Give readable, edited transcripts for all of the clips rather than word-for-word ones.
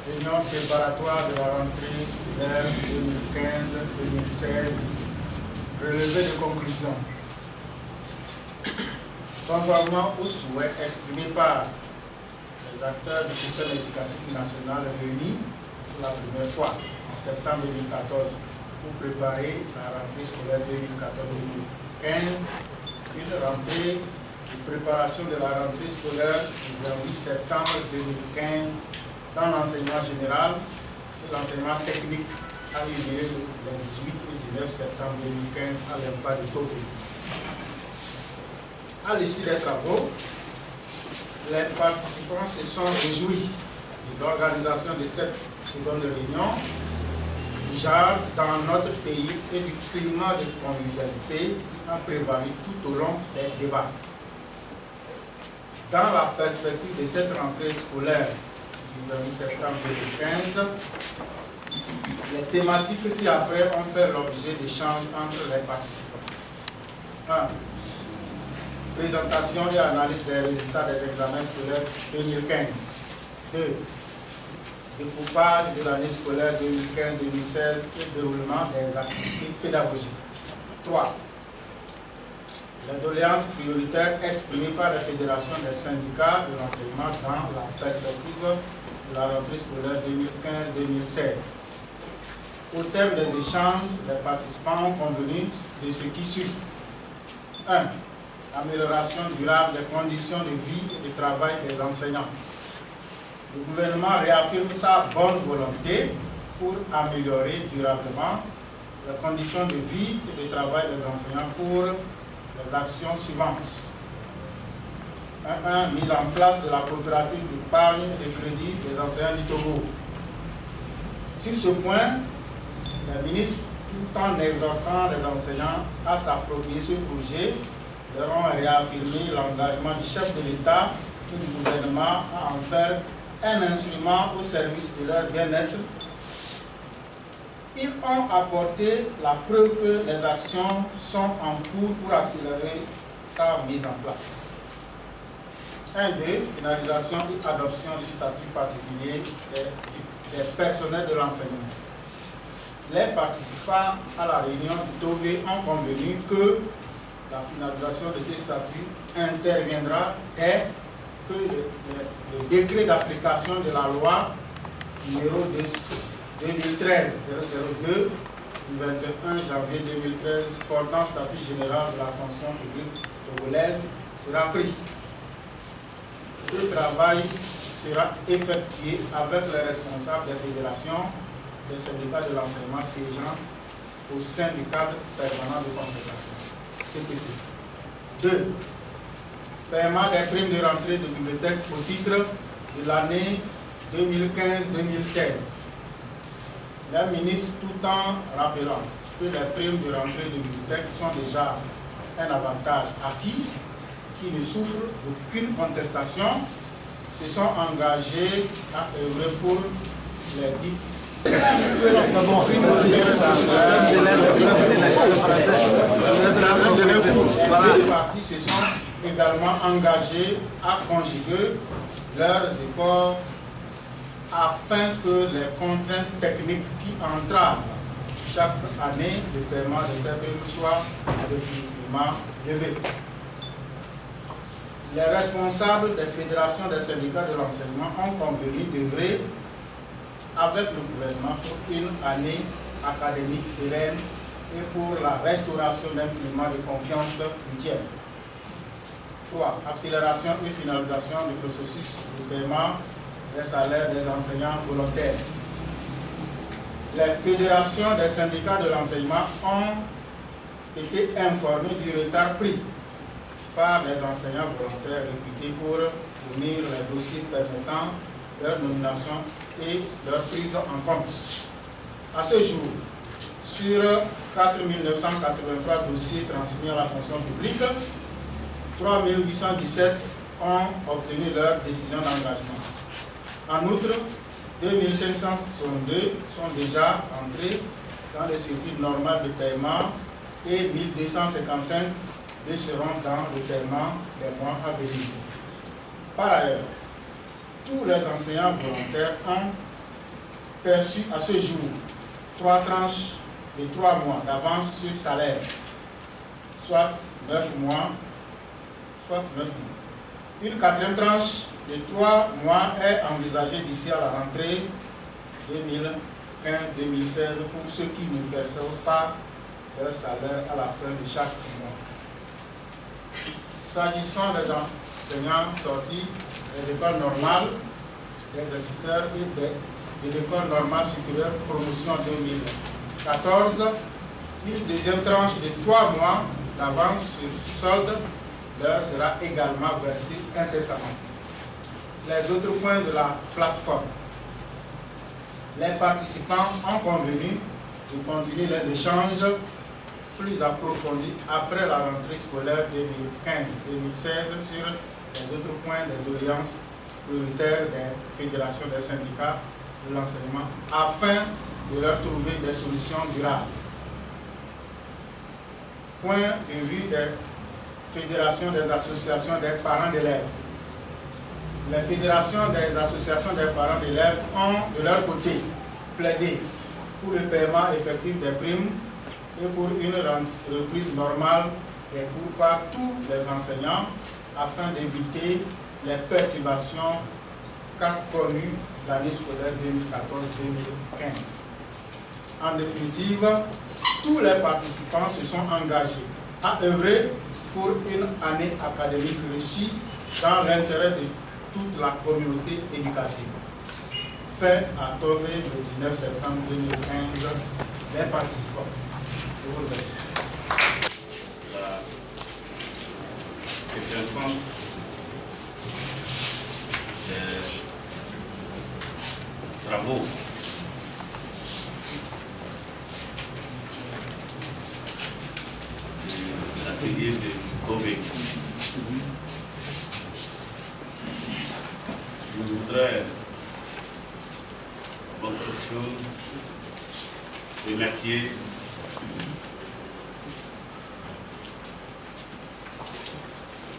réunion préparatoire de la rentrée scolaire 2015-2016, relevé de conclusion. Conformément aux souhaits exprimés par les acteurs du système éducatif national réunis pour la première fois en septembre 2014 pour préparer la rentrée scolaire 2014-2015, une rentrée de préparation de la rentrée scolaire du 28 septembre 2015 dans l'enseignement général et l'enseignement technique a eu lieu les 18 et 19 septembre 2015 à l'ENFA de Tofé. À l'issue des travaux, les participants se sont réjouis de l'organisation de cette seconde réunion du genre dans notre pays et du climat de convivialité qui a prévalu tout au long des débats. Dans la perspective de cette rentrée scolaire du 28 septembre 2015, les thématiques ci-après ont fait l'objet d'échanges entre les participants. 1. Présentation et analyse des résultats des examens scolaires 2015. 2. Découpage de l'année scolaire 2015-2016 et déroulement des activités pédagogiques. 3. Les doléances prioritaires exprimées par la Fédération des syndicats de l'enseignement dans la perspective de la rentrée scolaire 2015-2016. Au terme des échanges, les participants ont convenu de ce qui suit. 1. Amélioration durable des conditions de vie et de travail des enseignants. Le gouvernement réaffirme sa bonne volonté pour améliorer durablement les conditions de vie et de travail des enseignants pour les actions suivantes. 1. Mise en place de la coopérative d'épargne et de crédit des enseignants du Togo. Sur ce point, la ministre, tout en exhortant les enseignants à s'approprier ce projet, leur ont réaffirmé l'engagement du chef de l'État et du gouvernement à en faire un instrument au service de leur bien-être. Ils ont apporté la preuve que les actions sont en cours pour accélérer sa mise en place. 1.2. Finalisation et adoption du statut particulier des personnels de l'enseignement. Les participants à la réunion du TOVE ont convenu que la finalisation de ces statuts interviendra dès que le décret d'application de la loi numéro 2013-002 du 21 janvier 2013 portant statut général de la fonction publique togolaise sera pris. Ce travail sera effectué avec les responsables des fédérations des syndicats de l'enseignement siégeant au sein du cadre permanent de concertation. CPC. 2. Paiement des primes de rentrée de bibliothèque au titre de l'année 2015-2016. La ministre, tout en rappelant que les primes de rentrée de bibliothèque sont déjà un avantage acquis qui ne souffre d'aucune contestation, se sont engagés à œuvrer pour les dites. Les partis se sont également engagés à conjuguer leurs efforts afin que les contraintes techniques qui entravent chaque année le paiement de ces primes soient définitivement levées. Les responsables des fédérations des syndicats de l'enseignement ont convenu d'œuvrer avec le gouvernement pour une année académique sereine et pour la restauration d'un climat de confiance mutuelle. 3. Accélération et finalisation du processus de paiement des salaires des enseignants volontaires. Les fédérations des syndicats de l'enseignement ont été informées du retard pris par les enseignants volontaires recrutés pour fournir les dossiers permettant leur nomination et leur prise en compte. À ce jour, sur 4 983 dossiers transmis à la fonction publique, 3 817 ont obtenu leur décision d'engagement. En outre, 2 562 sont déjà entrés dans le circuit normal de paiement et 1255 le seront dans le paiement des mois à venir. Par ailleurs, tous les enseignants volontaires ont perçu à ce jour 3 tranches de 3 mois d'avance sur salaire, soit 9 mois. Une 4e tranche de 3 mois est envisagée d'ici à la rentrée 2015-2016 pour ceux qui ne perçoivent pas leur salaire à la fin de chaque mois. S'agissant des enseignants sortis des écoles normales, des instituteurs et de l'école normale supérieure promotion 2014, une 2e tranche de 3 mois d'avance sur solde leur sera également versée incessamment. Les autres points de la plateforme. Les participants ont convenu de continuer les échanges plus approfondis après la rentrée scolaire 2015-2016 sur les autres points de doléances prioritaires des fédérations des syndicats de l'enseignement afin de leur trouver des solutions durables. Point de vue des fédérations des associations des parents d'élèves. Les fédérations des associations des parents d'élèves ont, de leur côté, plaidé pour le paiement effectif des primes et pour une reprise normale des cours par tous les enseignants afin d'éviter les perturbations qu'a connues l'année scolaire 2014-2015. En définitive, tous les participants se sont engagés à œuvrer pour une année académique réussie dans l'intérêt de toute la communauté éducative. Fait à Tové le 19 septembre 2015, les participants. Je vous remercie. La reconnaissance des travaux de l'atelier de Tové. Je voudrais, avant toute chose, remercier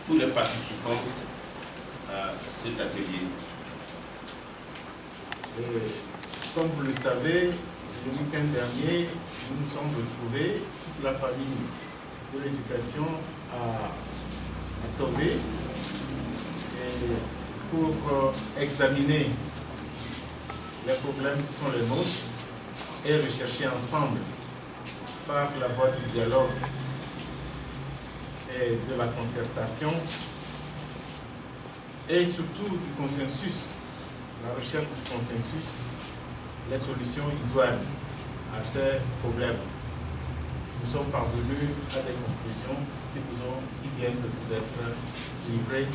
tous les participants à cet atelier. Comme vous le savez, le week-end dernier, nous nous sommes retrouvés, toute la famille de l'éducation à Tové, pour examiner les problèmes qui sont les nôtres et rechercher ensemble, par la voie du dialogue et de la concertation, et surtout du consensus, la recherche du consensus, les solutions idoines à ces problèmes. Nous sommes parvenus à des conclusions qui viennent de vous être livrées.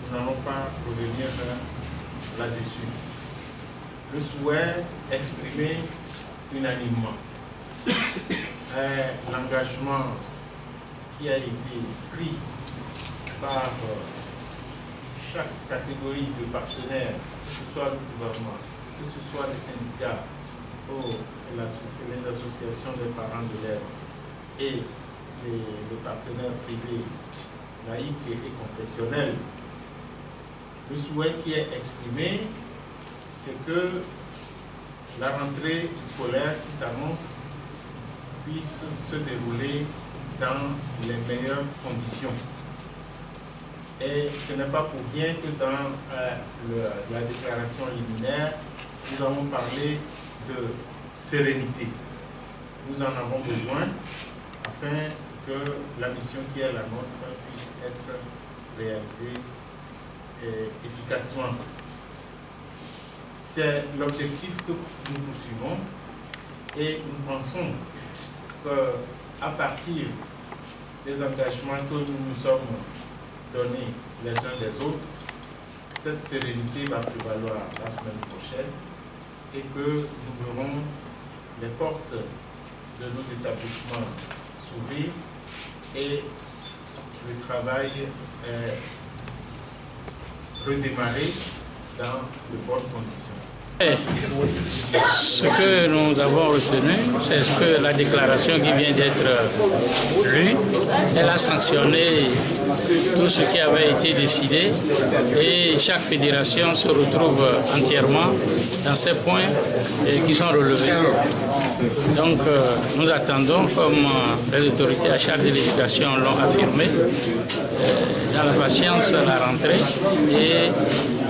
Nous n'allons pas revenir là-dessus. Le souhait exprimé unanimement est l'engagement qui a été pris par chaque catégorie de partenaires, que ce soit le gouvernement, que ce soit les syndicats ou les associations des parents d'élèves et les partenaires privés, laïcs et confessionnels. Le souhait qui est exprimé, c'est que la rentrée scolaire qui s'annonce puisse se dérouler dans les meilleures conditions. Et ce n'est pas pour rien que dans la déclaration liminaire, nous avons parlé de sérénité. Nous en avons besoin afin que la mission qui est la nôtre puisse être réalisée efficacement. C'est l'objectif que nous poursuivons et nous pensons qu'à partir des engagements que nous nous sommes donnés les uns des autres, cette sérénité va prévaloir la semaine prochaine et que nous verrons les portes de nos établissements s'ouvrir et le travail redémarrer dans de bonnes conditions. Ce que nous avons retenu, c'est ce que la déclaration qui vient d'être lue, elle a sanctionné tout ce qui avait été décidé et chaque fédération se retrouve entièrement dans ces points qui sont relevés. Donc nous attendons, comme les autorités à charge de l'éducation l'ont affirmé, dans la patience la rentrée et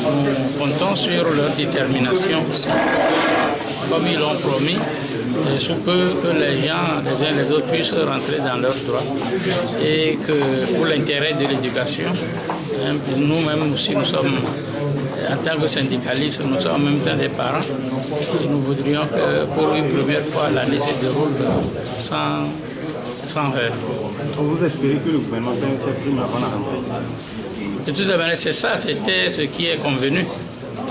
nous comptons sur leur détermination aussi. Comme ils l'ont promis, sous peu que les gens, les uns les autres, puissent rentrer dans leurs droits et que pour l'intérêt de l'éducation, nous-mêmes aussi nous sommes, en tant que syndicalistes, nous sommes en même temps des parents et nous voudrions que pour une première fois l'année se déroule sans heurts. Vous espérez que le gouvernement donne cette prime avant la rentrée? De toute manière, c'est ça, c'était ce qui est convenu.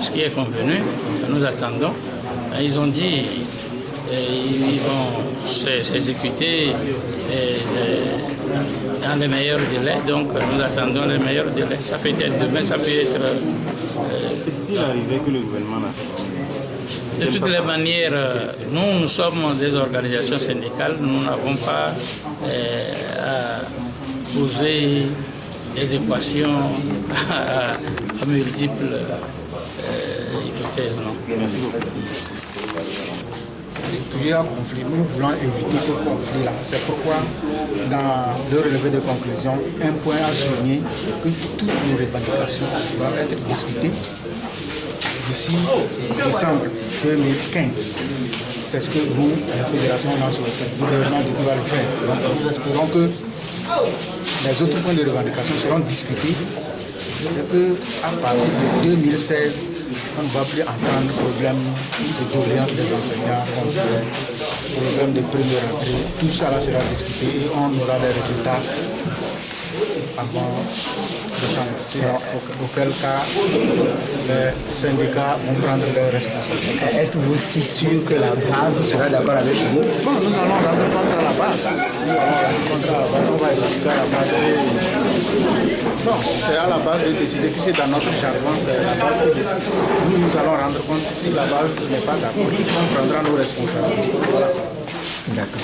Ce qui est convenu, nous attendons. Ils ont dit qu'ils vont s'exécuter dans les meilleurs délais, donc nous attendons les meilleurs délais. Ça peut être demain, ça peut être... S'il arrivait que le gouvernement n'a fait... De toutes les manières, nous sommes des organisations syndicales, nous n'avons pas à poser des équations à multiples hypothèses. Non. Toujours un conflit, nous voulons éviter ce conflit-là. C'est pourquoi, dans le relevé de conclusion, un point à souligner que toutes nos revendications doivent être discutées d'ici décembre 2015. C'est ce que nous, la Fédération, on a souhaité. Le gouvernement va le faire. Donc, nous espérons que les autres points de revendication seront discutés et qu'à partir de 2016, on ne va plus entendre le problème de doléances des enseignants, problème de première rentrée. Tout ça là sera discuté et on aura les résultats avant décembre. Auquel cas, les syndicats vont prendre leurs responsabilités. Êtes-vous si sûr que la base sera d'accord avec vous? Bon, nous allons rendre compte à la base. On va expliquer à la base. Bon, c'est à la base de décider, puis c'est dans notre jargon, c'est la base qui décide. Nous allons rendre compte si la base n'est pas d'accord, on prendra nos responsabilités. Voilà. D'accord.